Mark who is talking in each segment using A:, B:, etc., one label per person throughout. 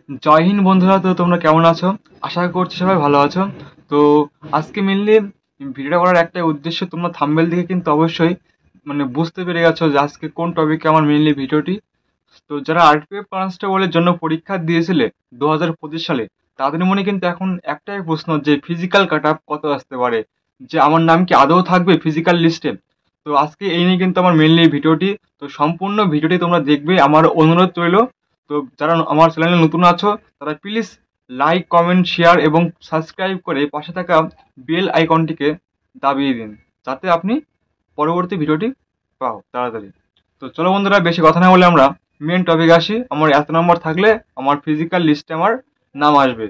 A: জয় হিন্দ বন্ধুরা। তো তোমরা কেমন আছো? আশা করছি সবাই ভালো আছো। তো আজকে মেনলি ভিডিওটা করার একটাই উদ্দেশ্য, তোমরা থাম্বনেল দেখে কিন্তু অবশ্যই বুঝতে পেরে গেছো যে আজকে কোন টপিকে আমার মেনলি ভিডিওটি। তো যারা আরপিএফ কনস্টেবলের জন্য পরীক্ষা দিয়েছিলে 2025 সালে, তাদের মনে কিন্তু এখন একটাই প্রশ্ন যে ফিজিক্যাল কাট আপ কত আসতে পারে, যে আমার নাম কি আদৌ থাকবে ফিজিক্যাল লিস্টে। তো আজকে এই নিয়ে কিন্তু আমার মেনলি ভিডিওটি। তো সম্পূর্ণ ভিডিওটি তোমরা দেখবে, আমার অনুরোধ রইলো। তো যারা আমার চ্যানেলে নতুন আছো তারা প্লিজ লাইক, কমেন্ট, শেয়ার এবং সাবস্ক্রাইব করে পাশে থাকা বেল আইকনটিকে দাবিয়ে দিন, যাতে আপনি পরবর্তী ভিডিওটি পাও তাড়াতাড়ি। তো চলো বন্ধুরা, বেশি কথা না বলে আমরা মেন টপিক আসি। আমার এত নম্বর থাকলে আমার ফিজিক্যাল লিস্টে আমার নাম আসবে।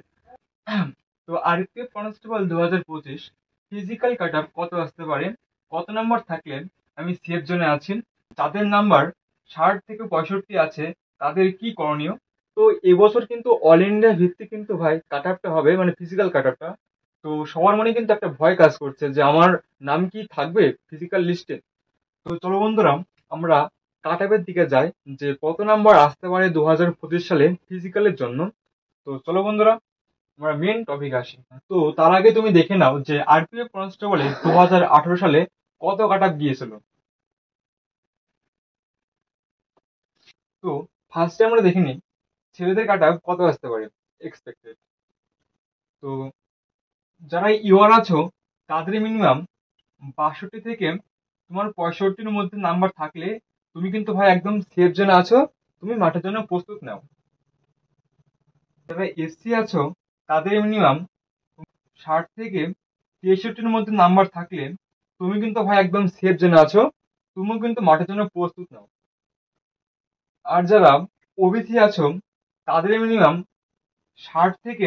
A: তো আরপিএফ কনস্টেবল 2025 ফিজিক্যাল কাট আপ কত আসতে পারে, কত নম্বর থাকলে আমি সেফ জোনে আছি, যাদের নাম্বার 60 থেকে 65 আছে তাদের কি করণীয়। তো এবছর কিন্তু অল ইন্ডিয়া ভিত্তিক কিন্তু ভাই কাট আপটা হবে, ফিজিক্যাল কাট আপটা। তো সবার মনে কিন্তু একটা ভয় কাজ করছে যে আমার নাম কি থাকবে ফিজিক্যাল লিস্টে। তো চলো বন্ধুরা, আমরা কাট আপের দিকে যাই, যে কত নাম্বার আসতে পারে 2025 সালে ফিজিক্যালের জন্য। তো চলো বন্ধুরা, আমরা মেন টপিক আসি। তো তার আগে তুমি দেখে নাও যে আরপিএফ কনস্টেবলে 2018 সালে কত কাট আপ গিয়েছিল। তো ফার্স্টে আমরা দেখে নিই ছেলেদের কাট আপ কত আসতে পারে এক্সপেক্টেড। তো যারা ইউআর আছো তাদের মিনিমাম 62 থেকে তোমার 65-র মধ্যে নাম্বার থাকলে তুমি কিন্তু ভাই একদম সেফ জোনে আছো, তুমি মাঠের জন্য প্রস্তুত নাও। যারা এসসি আছো তাদের মিনিমাম 60 থেকে 63-র মধ্যে নাম্বার থাকলে তুমি কিন্তু ভাই একদম সেফ জোনে আছো, তুমিও কিন্তু মাঠের জন্য প্রস্তুত নাও। আর যারা ওবিসি আছো তাদের মিনিমাম 60 থেকে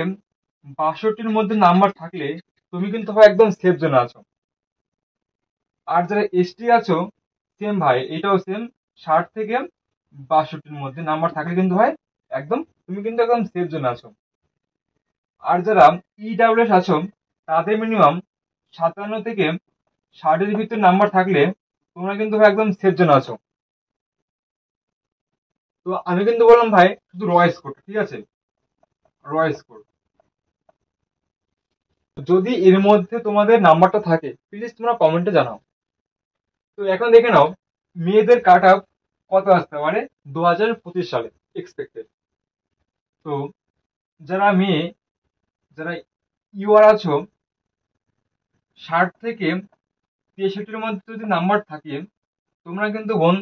A: 62-র মধ্যে নাম্বার থাকলে তুমি কিন্তু ভাই একদম সেফ জোনে আছো। আর যারা এসটি আছো, সেম ভাই, এটাও সেম, 60 থেকে 62-র মধ্যে নাম্বার থাকলে কিন্তু ভাই একদম তুমি কিন্তু একদম সেফ জোনে আছো। আর যারা ইডাব্লিউএস আছো তাদের মিনিমাম 57 থেকে 60-এর ভিতরে নাম্বার থাকলে তোমরা কিন্তু ভাই একদম সেফ জোনে আছো। তো আমি কিন্তু বললাম ভাই শুধু র স্কোর, ঠিক আছে, র স্কোর। যদি এর মধ্যে তোমাদের নাম্বারটা থাকে প্লিজ তোমরা কমেন্টে জানাও। তো এখন দেখে নাও মেয়েদের কাট আপ কত আসতে পারে 2025 সালে এক্সপেক্টেড। তো যারা মেয়ে, যারা ইউআর আছো, 60 থেকে 63-এর মধ্যে যদি নাম্বার থাকে তোমরা কিন্তু বোন,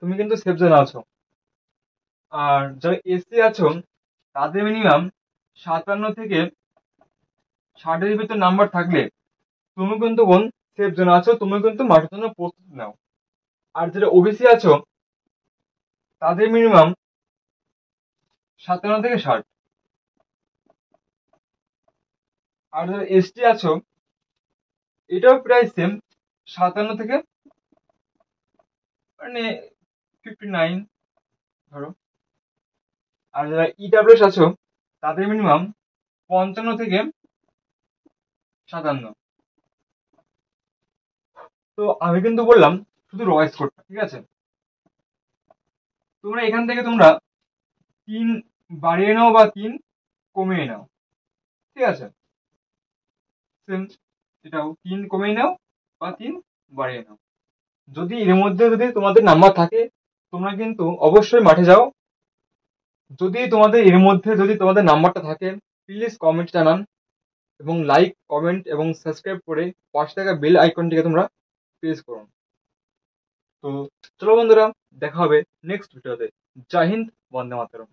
A: তুমি কিন্তু সেফ জোনে আছো। আর যারা এসসি আছো তাদের মিনিমাম 57 থেকে 60-এর ভিতর নাম্বার থাকলে তুমি কিন্তু বোন সেফ জোনে আছো, তুমি কিন্তু মাঠের জন্য প্রস্তুত নাও। আর যারা ওবিসি আছো তাদের মিনিমাম 57 থেকে 60। আর যারা এসটি আছো এটাও প্রায় সেম, 57 থেকে 59 ধরো। আর যারা ইডাব্লিউএস আছো তাদের মিনিমাম 55 থেকে 57। তো আমি কিন্তু বললাম শুধু র স্কোরটা, ঠিক আছে। তোমরা এখান থেকে তোমরা 3 বাড়িয়ে নাও বা 3 কমিয়ে নাও, ঠিক আছে, সেম, এটাও 3 কমিয়ে নাও বা 3 বাড়িয়ে নাও। যদি এর মধ্যে যদি তোমাদের নাম্বার থাকে তোমরা কিন্তু অবশ্যই মাঠে যাও। যদি তোমাদের এর মধ্যে যদি তোমাদের নাম্বারটা থাকে প্লিজ কমেন্ট জানান, এবং লাইক, কমেন্ট এবং সাবস্ক্রাইব করে পাশে থাকা বেল আইকনটিকে তোমরা প্রেস করুন। তো চলো বন্ধুরা, দেখা হবে নেক্সট ভিডিওতে। জয় হিন্দ, বন্দে মাতরম।